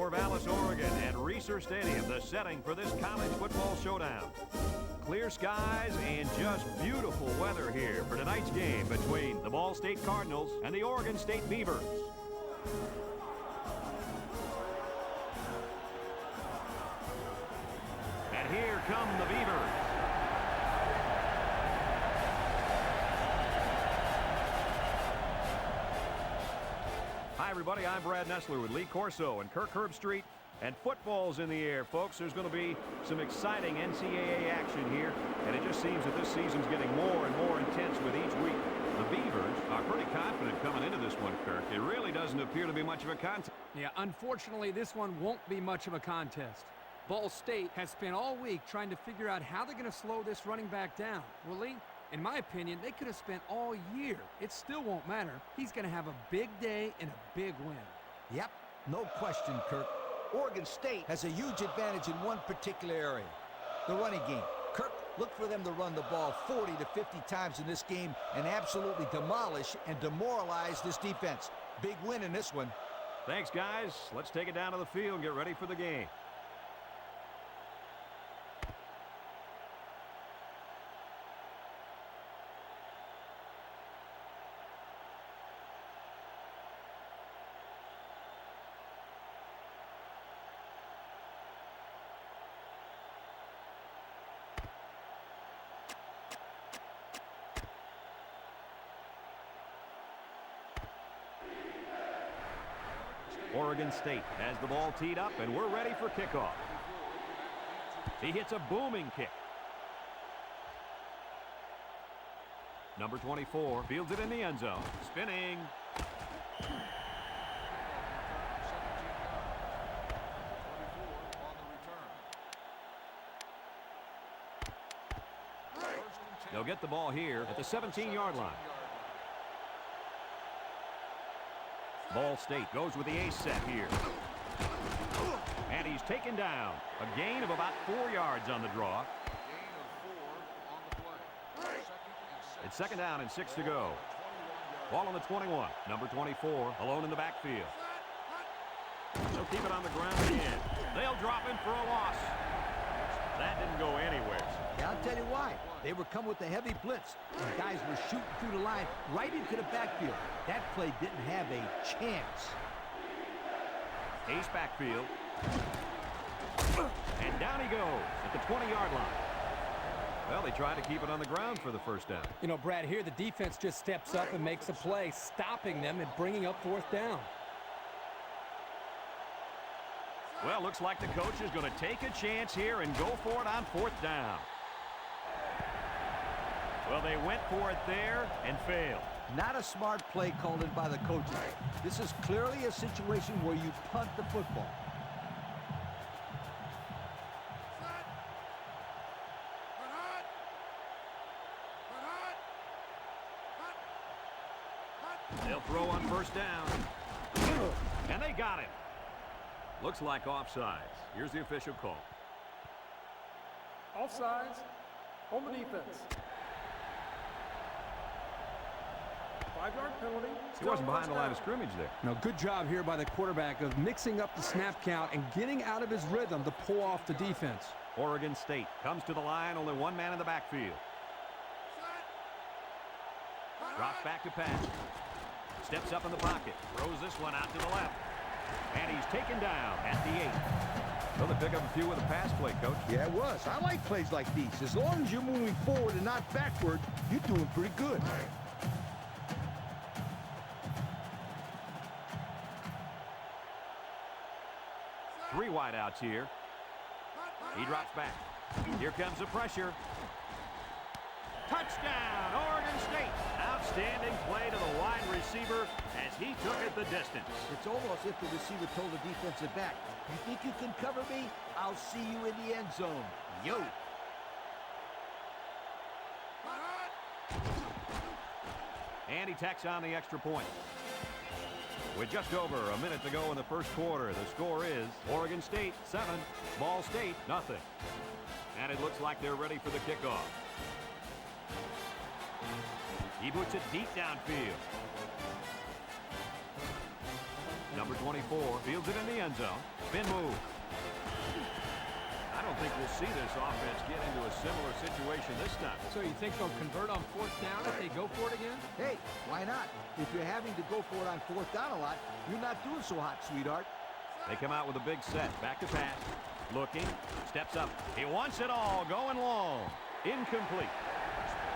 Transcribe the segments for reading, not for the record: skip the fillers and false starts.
Corvallis, Oregon, and Reser Stadium, the setting for this college football showdown. Clear skies and just beautiful weather here for tonight's game between the Ball State Cardinals and the Oregon State Beavers. And here come the Beavers. Hi, everybody. I'm Brad Nessler with Lee Corso and Kirk Herbstreit. And football's in the air, folks. There's going to be some exciting NCAA action here. And it just seems that this season's getting more and more intense with each week. The Beavers are pretty confident coming into this one, Kirk. It really doesn't appear to be much of a contest. Yeah, unfortunately, this one won't be much of a contest. Ball State has spent all week trying to figure out how they're going to slow this running back down. Well, Lee, in my opinion, they could have spent all year. It still won't matter. He's going to have a big day and a big win. Yep, no question, Kirk. Oregon State has a huge advantage in one particular area, the running game. Kirk, look for them to run the ball 40 to 50 times in this game and absolutely demolish and demoralize this defense. Big win in this one. Thanks, guys. Let's take it down to the field and get ready for the game. Oregon State has the ball teed up, and we're ready for kickoff. He hits a booming kick. Number 24 fields it in the end zone. Spinning. They'll get the ball here at the 17-yard line. Ball State goes with the ace set here. And he's taken down. A gain of about 4 yards on the draw. It's second down and 6 to go. Ball on the 21. Number 24 alone in the backfield. They'll keep it on the ground again. They'll drop him for a loss. That didn't go anywhere. Yeah, I'll tell you why. They were coming with a heavy blitz. And guys were shooting through the line right into the backfield. That play didn't have a chance. Ace backfield. And down he goes at the 20-yard line. Well, they tried to keep it on the ground for the first down. You know, Brad, here the defense just steps up and makes a play, stopping them and bringing up fourth down. Well, looks like the coach is going to take a chance here and go for it on fourth down. Well, they went for it there and failed. Not a smart play called in by the coaches. This is clearly a situation where you punt the football. They'll throw on first down. And they got him. Looks like offsides. Here's the official call. Offsides on the defense. 5-yard penalty. He wasn't behind the line of scrimmage there. Now, good job here by the quarterback of mixing up the snap count and getting out of his rhythm to pull off the defense. Oregon State comes to the line, only one man in the backfield. Drops back to pass. Steps up in the pocket. Throws this one out to the left. And he's taken down at the 8. Well, they pick up a few with a pass play, Coach. Yeah, it was. I like plays like these. As long as you're moving forward and not backward, you're doing pretty good. Three wideouts here. He drops back. Here comes the pressure. Touchdown, Oregon State. Outstanding play to the wide receiver as he took it the distance. It's almost if the receiver told the defensive back, you think you can cover me? I'll see you in the end zone. Yo. And he tacks on the extra point. With just over a minute to go in the first quarter, the score is Oregon State 7, Ball State nothing. And it looks like they're ready for the kickoff. He puts it deep downfield. Number 24 fields it in the end zone. Spin move. I don't think we'll see this offense get into a similar situation this time. So you think they'll convert on 4th down if they go for it again? Hey, why not? If you're having to go for it on 4th down a lot, you're not doing so hot, sweetheart. They come out with a big set. Back to pass. Looking. Steps up. He wants it all. Going long. Incomplete.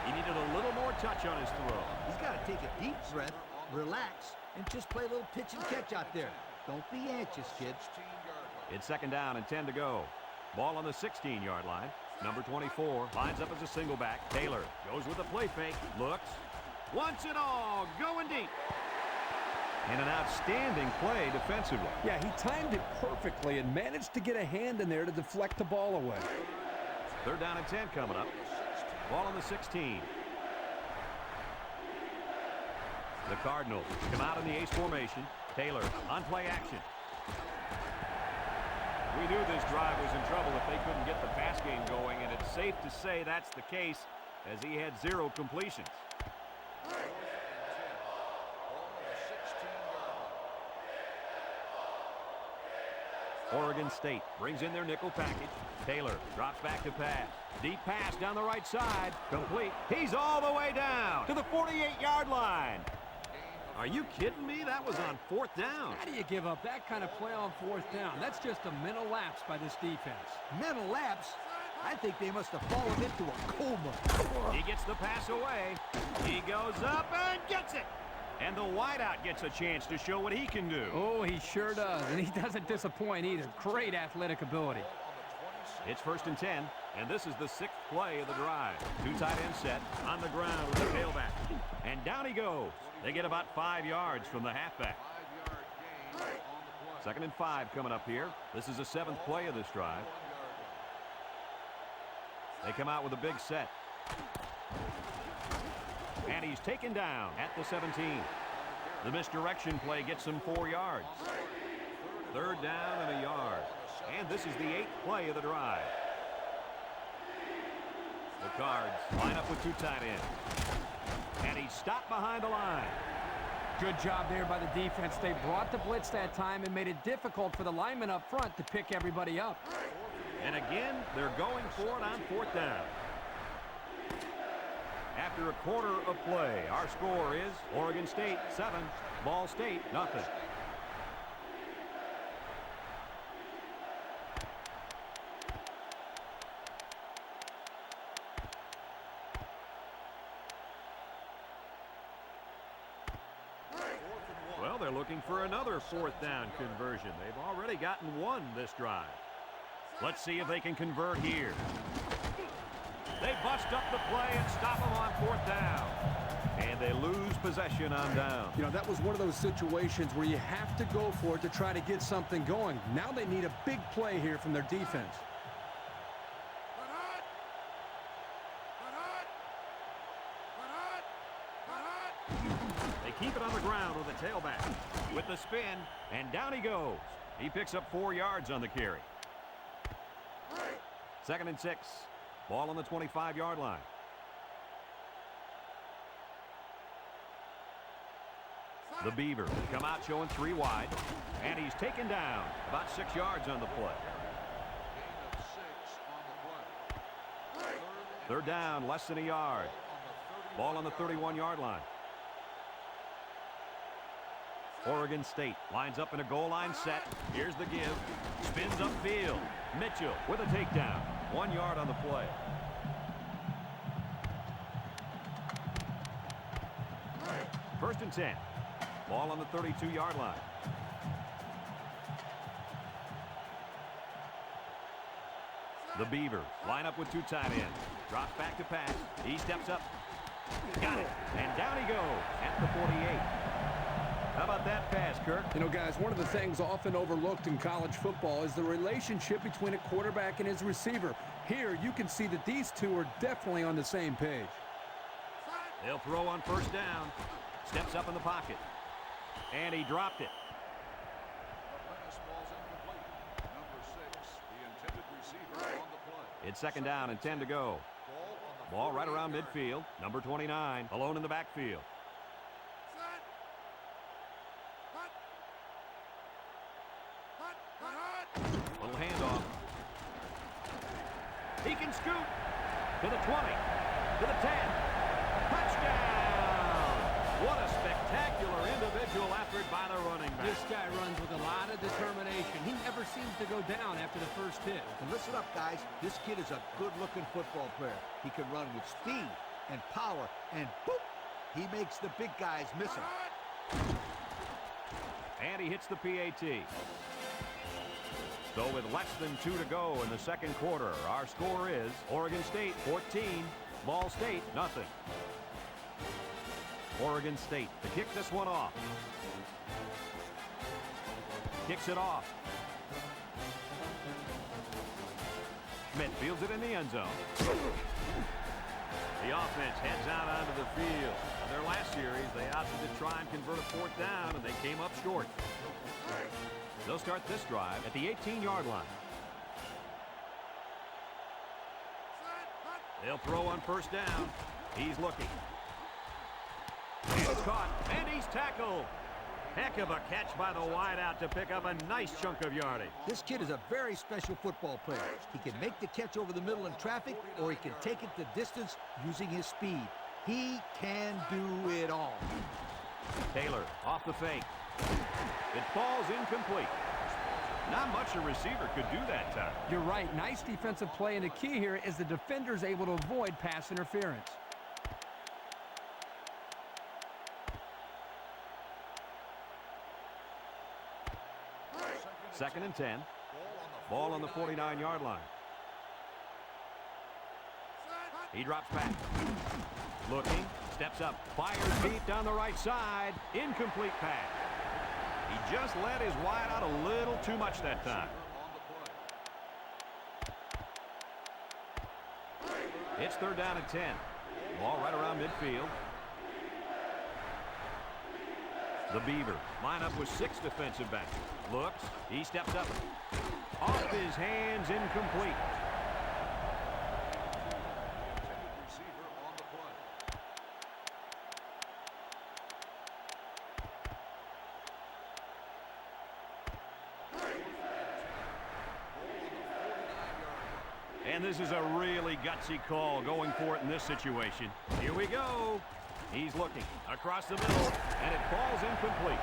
He needed a little more touch on his throw. He's got to take a deep breath, relax, and just play a little pitch and catch out there. Don't be anxious, kid. It's 2nd down and 10 to go. Ball on the 16-yard line. Number 24 lines up as a single back. Taylor goes with a play fake. Looks. Wants it all. Going deep. And an outstanding play defensively. Yeah, he timed it perfectly and managed to get a hand in there to deflect the ball away. 3rd down and 10 coming up. Ball on the 16. The Cardinals come out in the ace formation. Taylor on play action. We knew this drive was in trouble if they couldn't get the pass game going, and it's safe to say that's the case as he had 0 completions. Oregon State brings in their nickel package. Taylor drops back to pass. Deep pass down the right side. Complete. He's all the way down to the 48-yard line. Are you kidding me? That was on 4th down. How do you give up that kind of play on 4th down? That's just a mental lapse by this defense. Mental lapse? I think they must have fallen into a coma. He gets the pass away. He goes up and gets it. And the wideout gets a chance to show what he can do. Oh, he sure does. And he doesn't disappoint either. Great athletic ability. It's 1st and 10, and this is the 6th play of the drive. 2 tight end set on the ground with the tailback. And down he goes. They get about 5 yards from the halfback. 2nd and 5 coming up here. This is the 7th play of this drive. They come out with a big set. And he's taken down at the 17. The misdirection play gets him 4 yards. 3rd down and a yard. And this is the 8th play of the drive. The Cards line up with 2 tight ends. And he's stopped behind the line. Good job there by the defense. They brought the blitz that time and made it difficult for the linemen up front to pick everybody up. And again, they're going for it on 4th down. After a quarter of play, our score is Oregon State 7, Ball State nothing. Well, they're looking for another 4th down conversion. They've already gotten 1 this drive. Let's see if they can convert here. They bust up the play and stop them on 4th down. And they lose possession on down. You know, that was one of those situations where you have to go for it to try to get something going. Now they need a big play here from their defense. They keep it on the ground with the tailback. With the spin, and down he goes. He picks up 4 yards on the carry. 2nd and 6. Ball on the 25-yard line. The Beavers come out showing 3 wide. And he's taken down about 6 yards on the play. 3rd down, less than a yard. Ball on the 31-yard line. Oregon State lines up in a goal line set. Here's the give. Spins upfield. Mitchell with a takedown. 1 yard on the play. First and 10. Ball on the 32-yard line. The Beavers line up with 2 tight ends. Drops back to pass. He steps up. Got it. And down he goes at the 48. How about that pass, Kirk? You know, guys, one of the things often overlooked in college football is the relationship between a quarterback and his receiver. Here, you can see that these two are definitely on the same page. They'll throw on 1st down. Steps up in the pocket. And he dropped it. It's 2nd down and 10 to go. Ball right around midfield. Number 29 alone in the backfield. and scoot. To the 20. To the 10. Touchdown! What a spectacular individual effort by the running back. This guy runs with a lot of determination. He never seems to go down after the first hit. And listen up, guys. This kid is a good-looking football player. He can run with speed and power, and boop, he makes the big guys miss him. And he hits the PAT. So with less than 2 to go in the second quarter, our score is Oregon State 14, Ball State nothing. Oregon State to kick this one off. Kicks it off. Schmidt fields it in the end zone. The offense heads out onto the field. In their last series, they opted to try and convert a 4th down, and they came up short. They'll start this drive at the 18-yard line. They'll throw on 1st down. He's looking. And it's caught, and he's tackled. Heck of a catch by the wideout to pick up a nice chunk of yardage. This kid is a very special football player. He can make the catch over the middle in traffic, or he can take it the distance using his speed. He can do it all. Taylor off the fake. It falls incomplete. Not much a receiver could do that time. You're right. Nice defensive play, and the key here is the defender's able to avoid pass interference. Second and 10. Ball on the 49-yard line. He drops back. Looking, steps up, fires deep down the right side. Incomplete pass. He just let his wideout a little too much that time. It's 3rd down and 10. Ball right around midfield. The Beavers line up with 6 defensive backs. Looks, he steps up. Off his hands, incomplete. And this is a really gutsy call going for it in this situation. Here we go. He's looking across the middle, and it falls incomplete.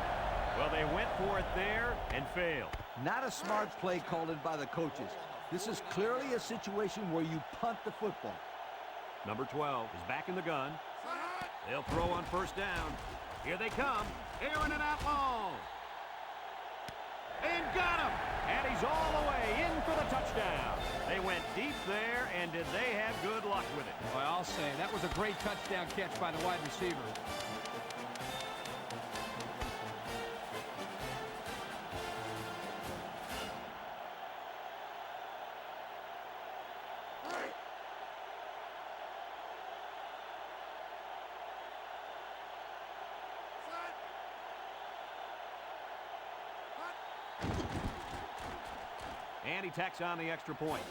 Well, they went for it there and failed. Not a smart play called in by the coaches. This is clearly a situation where you punt the football. Number 12 is back in the gun. They'll throw on 1st down. Here they come. Airing it out long. And got him. And he's all the way in for the touchdown. They went deep there, and did they have good luck with it? Well, I'll say that was a great touchdown catch by the wide receiver. And he tacks on the extra point.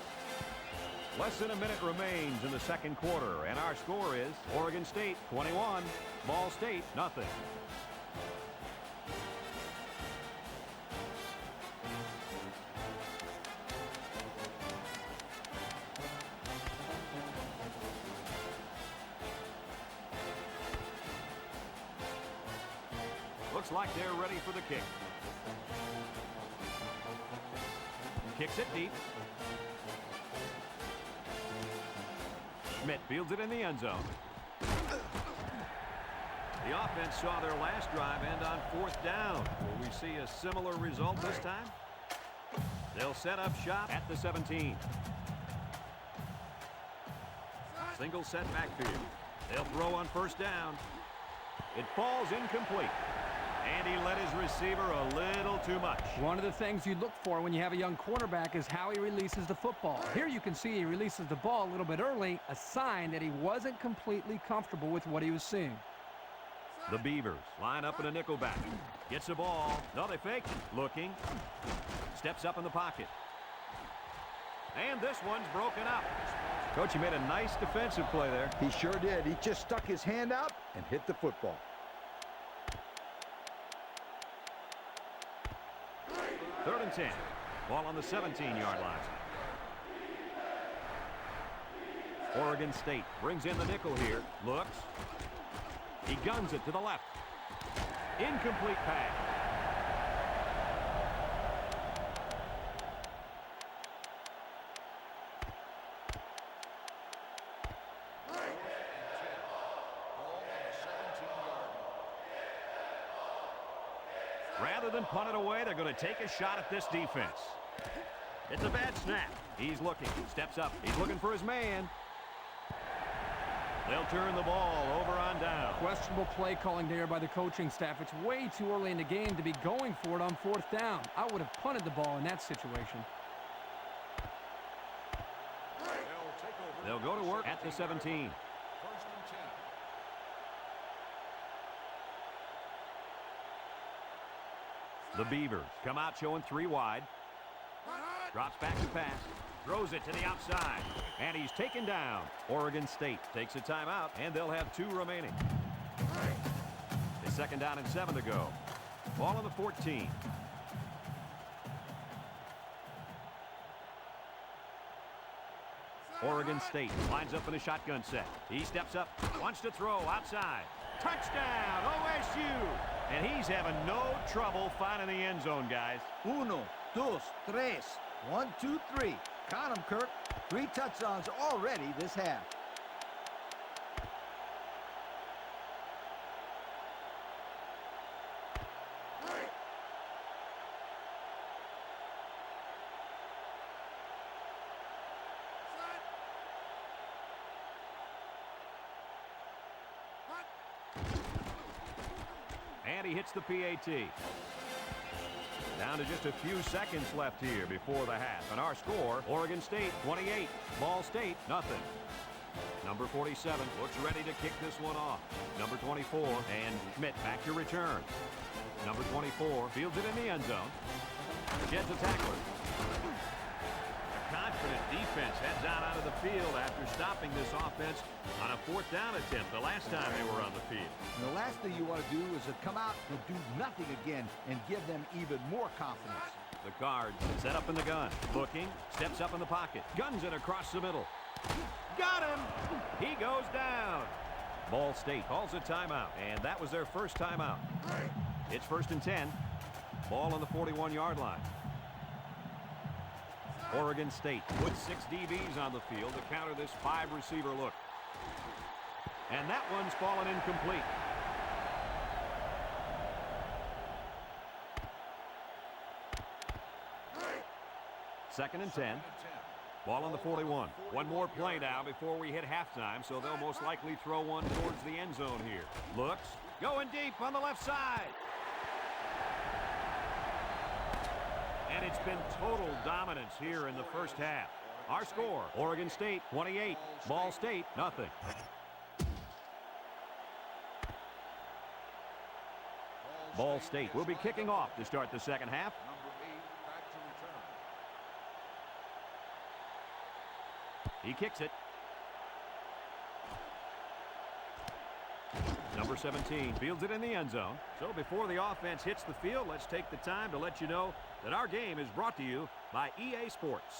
Less than a minute remains in the second quarter, and our score is Oregon State 21, Ball State nothing. Looks like they're ready for the kick. Kicks it deep. Schmidt fields it in the end zone. The offense saw their last drive end on 4th down. Will we see a similar result this time? They'll set up shop at the 17. Single set backfield. They'll throw on 1st down. It falls incomplete. And he let his receiver a little too much. One of the things you look for when you have a young quarterback is how he releases the football. Here you can see he releases the ball a little bit early, a sign that he wasn't completely comfortable with what he was seeing. The Beavers line up in a nickel back. Gets the ball. No, they fake. Looking. Steps up in the pocket. And this one's broken up. Coach, he made a nice defensive play there. He sure did. He just stuck his hand out and hit the football. 3rd and 10. Ball on the 17-yard line. Oregon State brings in the nickel here. Looks. He guns it to the left. Incomplete pass. Rather than punt it away, they're going to take a shot at this defense. It's a bad snap. He's looking. Steps up. He's looking for his man. They'll turn the ball over on down. Questionable play calling there by the coaching staff. It's way too early in the game to be going for it on 4th down. I would have punted the ball in that situation. They'll go to work at the 17. The Beavers come out showing 3 wide. Drops back to pass. Throws it to the outside. And he's taken down. Oregon State takes a timeout, and they'll have 2 remaining. It's 2nd down and 7 to go. Ball on the 14. Oregon State lines up in a shotgun set. He steps up, wants to throw outside. Touchdown, OSU! And he's having no trouble finding the end zone, guys. 1, 2, 3. 1, 2, 3. Count them, Kirk. 3 touchdowns already this half. And he hits the PAT. Down to just a few seconds left here before the half. And our score, Oregon State 28, Ball State nothing. Number 47 looks ready to kick this one off. Number 24, and Schmidt back to return. Number 24 fields it in the end zone. Gets a tackler. A confident defense heads out onto the field after stopping this offense on a 4th down attempt the last time they were on the field. And the last thing you want to do is to come out and do nothing again and give them even more confidence. The Cards set up in the gun. Looking, steps up in the pocket. Guns it across the middle. Got him! He goes down. Ball State calls a timeout, and that was their first timeout. It's 1st and 10. Ball on the 41-yard line. Oregon State puts 6 DBs on the field to counter this 5-receiver look. And that one's fallen incomplete. Second and 10. Ball on the 41. One more play now before we hit halftime, so they'll most likely throw one towards the end zone here. Looks, going deep on the left side. And it's been total dominance here in the first half. Our score, Oregon State 28, Ball State nothing. Ball State will be kicking off to start the second half. He kicks it. Number 17 fields it in the end zone. So before the offense hits the field, let's take the time to let you know that our game is brought to you by EA Sports.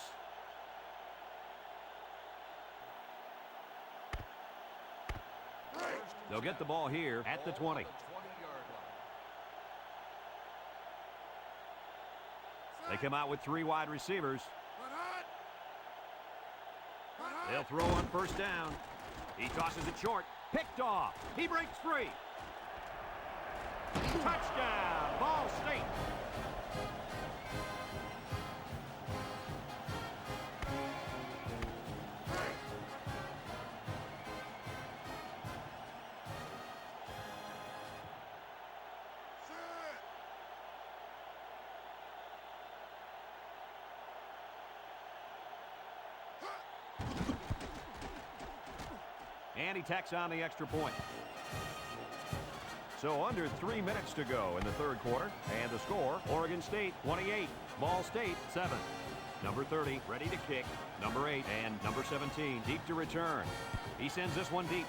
They'll get the ball here at the 20. They come out with 3 wide receivers. They'll throw on 1st down. He tosses it short. Picked off. He breaks free. Touchdown, Ball State. And he tacks on the extra point. So under 3 minutes to go in the 3rd quarter. And the score, Oregon State 28, Ball State 7. Number 30 ready to kick. Number 8 and number 17 deep to return. He sends this one deep.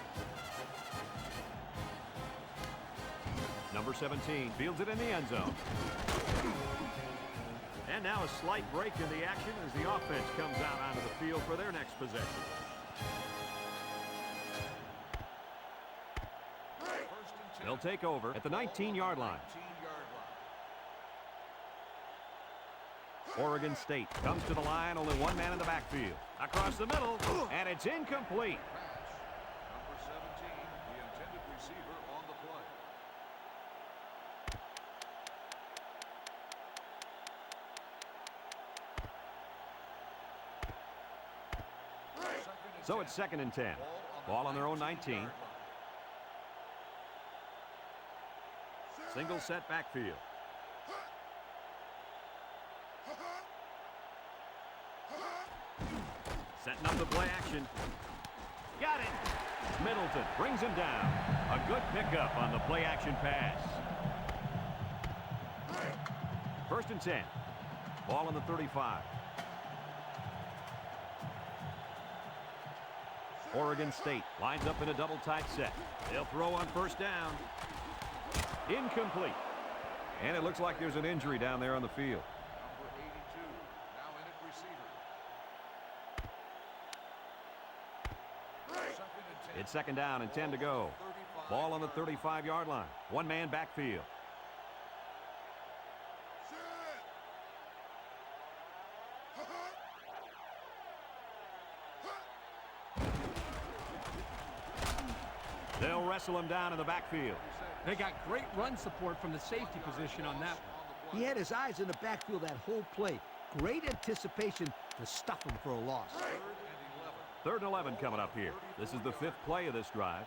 Number 17 fields it in the end zone. And now a slight break in the action as the offense comes out onto the field for their next possession. They'll take over at the 19-yard line. Oregon State comes to the line, only one man in the backfield. Across the middle, and it's incomplete. Number 17, the intended receiver on the play. So it's 2nd and 10. Ball on their own 19. Single set backfield. Setting up the play action. Got it. Middleton brings him down. A good pickup on the play action pass. 1st and 10. Ball on the 35. Oregon State lines up in a double tight set. They'll throw on 1st down. Incomplete. And it looks like there's an injury down there on the field. Number 82, now in at receiver. It's 2nd down and 10 to go. Ball on the 35-yard line. One man backfield. They'll wrestle him down in the backfield. They got great run support from the safety position on that one. He had his eyes in the backfield that whole play. Great anticipation to stuff him for a loss. 3rd and 11 coming up here. This is the 5th play of this drive.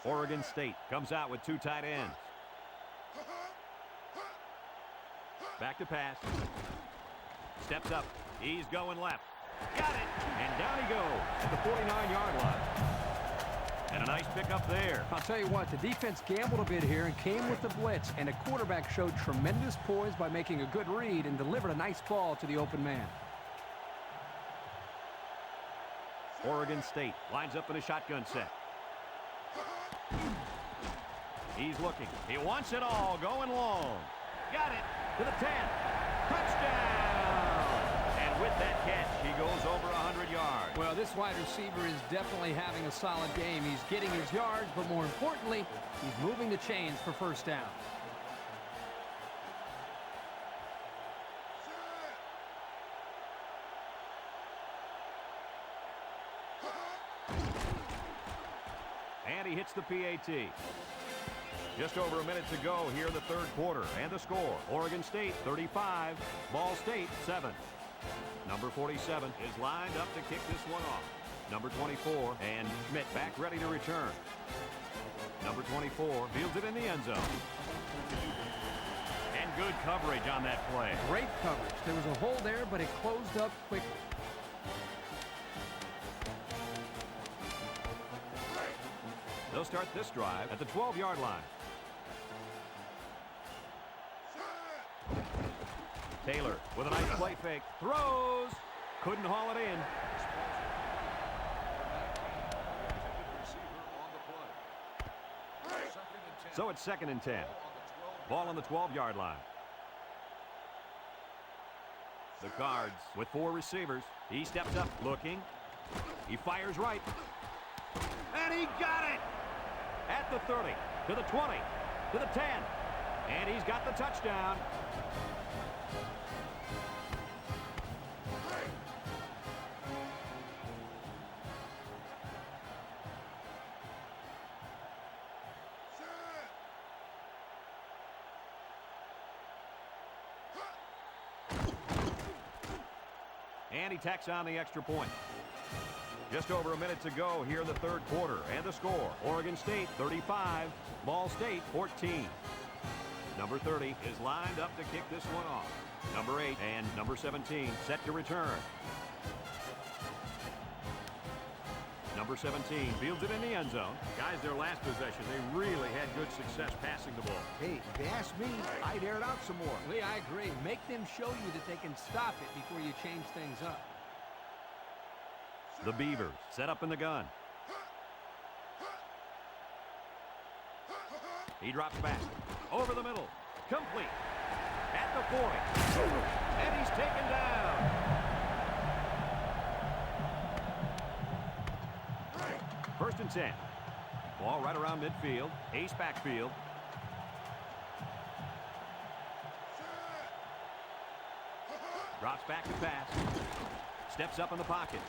Oregon State comes out with 2 tight ends. Back to pass. Steps up. He's going left. Got it. And down he goes at the 49-yard line. And a nice pickup there. I'll tell you what, the defense gambled a bit here and came with the blitz, and the quarterback showed tremendous poise by making a good read and delivered a nice ball to the open man. Oregon State lines up in a shotgun set. He's looking. He wants it all, going long. Got it to the 10. Touchdown! And with that catch, he goes over 100 yards. Well, this wide receiver is definitely having a solid game. He's getting his yards, but more importantly, he's moving the chains for 1st down. And he hits the PAT. Just over a minute to go here in the 3rd quarter. And the score, Oregon State 35, Ball State 7. Number 47 is lined up to kick this one off. Number 24, and Schmidt back ready to return. Number 24 fields it in the end zone. And good coverage on that play. Great coverage. There was a hole there, but it closed up quickly. They'll start this drive at the 12-yard line. Taylor with a nice play fake. Throws. Couldn't haul it in. So it's 2nd and 10. Ball on the 12-yard line. The Cards with 4 receivers. He steps up looking. He fires right. And he got it! At the 30, to the 20, to the 10. And he's got the touchdown. And he tacks on the extra point. Just over a minute to go here in the 3rd quarter. And the score, Oregon State 35, Ball State 14. Number 30 is lined up to kick this one off. Number 8 and number 17 set to return. Number 17 fields it in the end zone. Guys, their last possession, they really had good success passing the ball. Hey, if you ask me, I'd air it out some more. Lee, I agree. Make them show you that they can stop it before you change things up. The Beavers set up in the gun. He drops back. Over the middle. Complete. At the 40. And he's taken down. First and 10. Ball right around midfield. Ace backfield. Drops back to pass. Steps up in the pocket.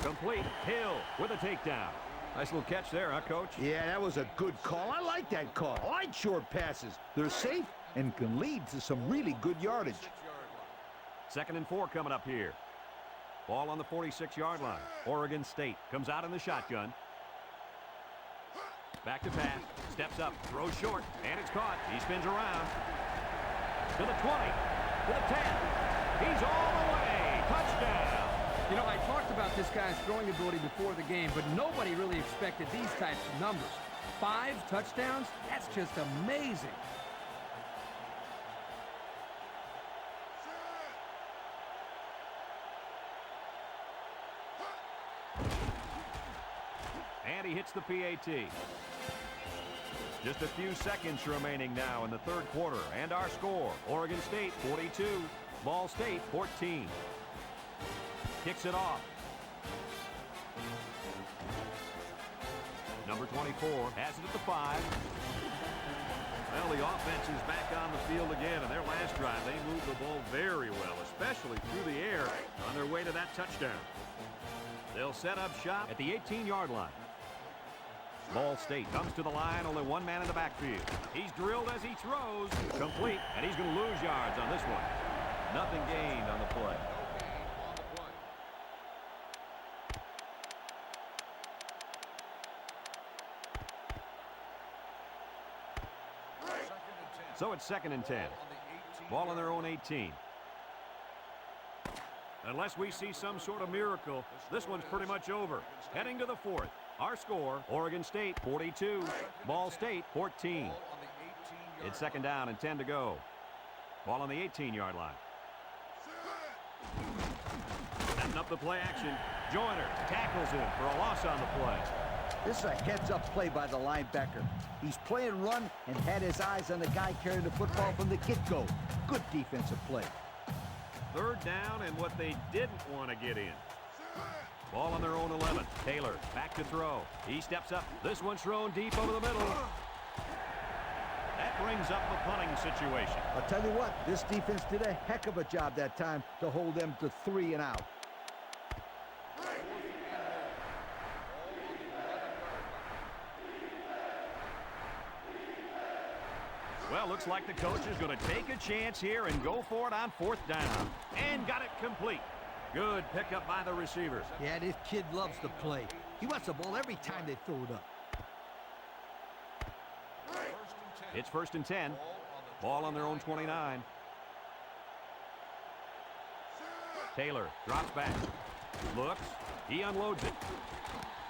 Complete. Hill with a takedown. Nice little catch there, huh, Coach? Yeah, that was a good call. I like that call. I like short passes. They're safe and can lead to some really good yardage. 2nd and 4 coming up here. Ball on the 46-yard line. Oregon State comes out in the shotgun. Back to pass. Steps up. Throws short. And it's caught. He spins around. To the 20. To the 10. He's all the way. Touchdown. You know, I talked about this guy's throwing ability before the game, but nobody really expected these types of numbers. 5 touchdowns? That's just amazing. And he hits the PAT. Just a few seconds remaining now in the 3rd quarter. And our score, Oregon State 42, Ball State 14. Kicks it off. Number 24 has it at the 5. Well, the offense is back on the field again. And their last drive, they moved the ball very well, especially through the air on their way to that touchdown. They'll set up shop at the 18-yard line. Ball State comes to the line, only one man in the backfield. He's drilled as he throws. Complete, and he's going to lose yards on this one. Nothing gained on the play. So it's 2nd and 10. Ball on their own 18. Unless we see some sort of miracle, this one's pretty much over. Heading to the 4th. Our score, Oregon State 42, Ball State 14. It's 2nd down and 10 to go. Ball on the 18-yard line. Setting up the play action. Joyner tackles him for a loss on the play. This is a heads-up play by the linebacker. He's playing run and had his eyes on the guy carrying the football from the get-go. Good defensive play. 3rd down and what they didn't want to get in. Ball on their own 11. Taylor back to throw. He steps up. This one's thrown deep over the middle. That brings up the punting situation. I'll tell you what, this defense did a heck of a job that time to hold them to 3 and out. Well, looks like the coach is going to take a chance here and go for it on 4th down. And got it complete. Good pickup by the receiver. Yeah, this kid loves to play. He wants the ball every time they throw it up. It's 1st and 10. Ball on their own 29. Taylor drops back. Looks. He unloads it.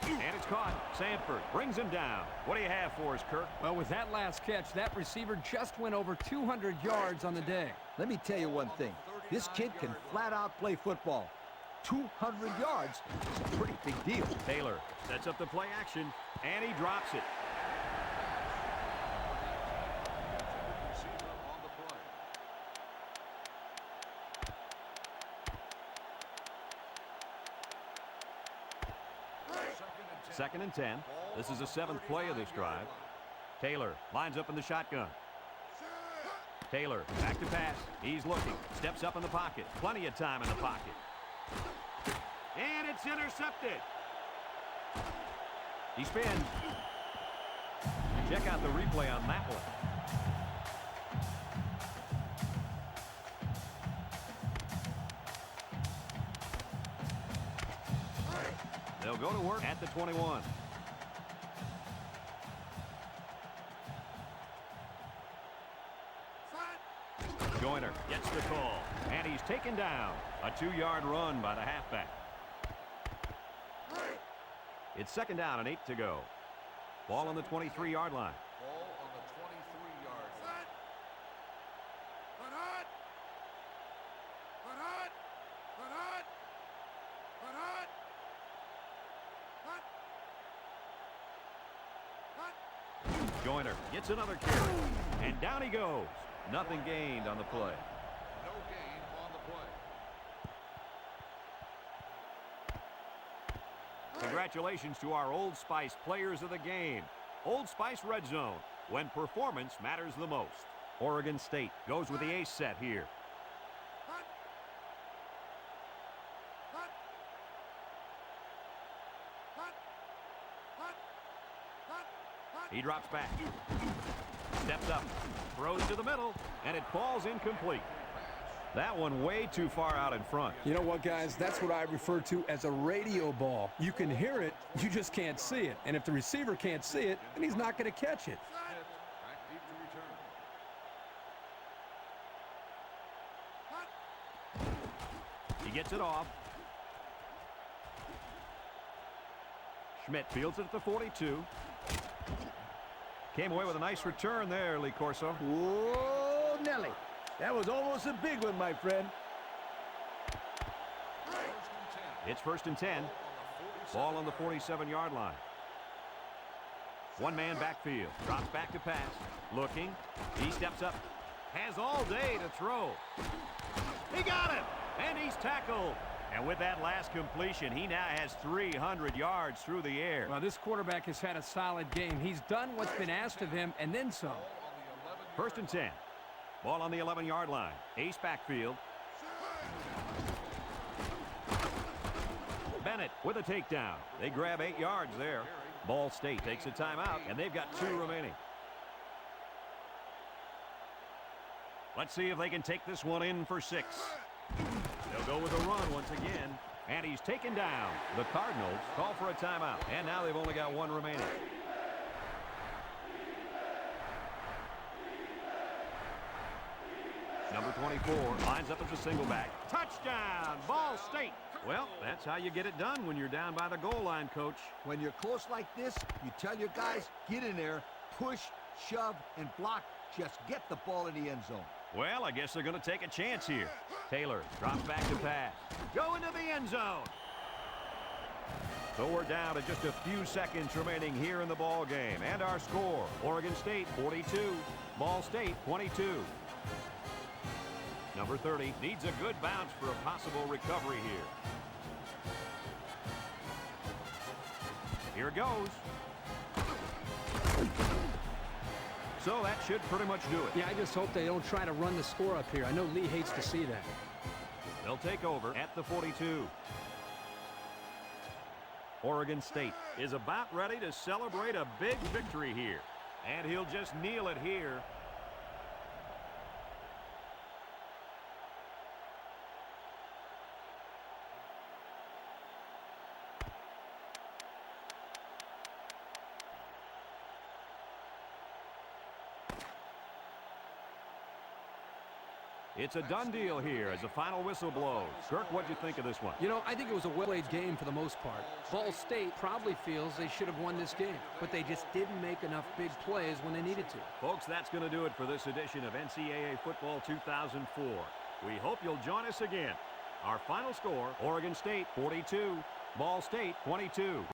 And it's caught. Sanford brings him down. What do you have for us, Kirk? Well, with that last catch, that receiver just went over 200 yards on the day. Let me tell you one thing. This kid can flat out play football. 200 yards is a pretty big deal. Taylor sets up the play action, and he drops it. Second and 10. This is the 7th play of this drive. Taylor lines up in the shotgun. Taylor back to pass. He's looking. Steps up in the pocket. Plenty of time in the pocket. And it's intercepted. He spins. Check out the replay on that one. They'll go to work at the 21. Joyner gets the call, and he's taken down. A 2-yard run by the halfback. It's 2nd down and 8 to go. Ball on the 23-yard line. Ball on the 23-yard line. Joyner gets another carry, and down he goes. Nothing gained on the play. No gain on the play. To Congratulations to our Old Spice players of the game. Old Spice Red Zone, when performance matters the most. Oregon State goes with the ace set here. He drops back. Steps up. Throws to the middle. And it falls incomplete. That one way too far out in front. You know what, guys? That's what I refer to as a radio ball. You can hear it, you just can't see it. And if the receiver can't see it, then he's not going to catch it. Back deep to return. He gets it off. Schmidt fields it at the 42. Came away with a nice return there, Lee Corso. Whoa, Nelly. That was almost a big one, my friend. It's 1st and 10. Ball on the 47-yard line. One man backfield. Drops back to pass. Looking. He steps up. Has all day to throw. He got it! And he's tackled. And with that last completion, he now has 300 yards through the air. Well, this quarterback has had a solid game. He's done what's been asked of him and then some. 1st and 10. Ball on the 11-yard line. Ace backfield. Bennett with a takedown. They grab 8 yards there. Ball State takes a timeout, and they've got 2 remaining. Let's see if they can take this one in for 6. They'll go with a run once again, and he's taken down. The Cardinals call for a timeout, and now they've only got 1 remaining. Number 24 lines up as a single back. Touchdown, Ball State. Well, that's how you get it done when you're down by the goal line, Coach. When you're close like this, you tell your guys, get in there, push, shove, and block. Just get the ball in the end zone. Well, I guess they're going to take a chance here. Taylor drops back to pass. Go into the end zone. So we're down to just a few seconds remaining here in the ball game. And our score, Oregon State 42, Ball State 22. Number 30 needs a good bounce for a possible recovery here. Here it goes. So that should pretty much do it. Yeah, I just hope they don't try to run the score up here. I know Lee hates to see that. They'll take over at the 42. Oregon State is about ready to celebrate a big victory here. And he'll just kneel it here. It's a done deal here as the final whistle blows. Kirk, what'd you think of this one? You know, I think it was a well-played game for the most part. Ball State probably feels they should have won this game, but they just didn't make enough big plays when they needed to. Folks, that's going to do it for this edition of NCAA Football 2004. We hope you'll join us again. Our final score, Oregon State 42, Ball State 22.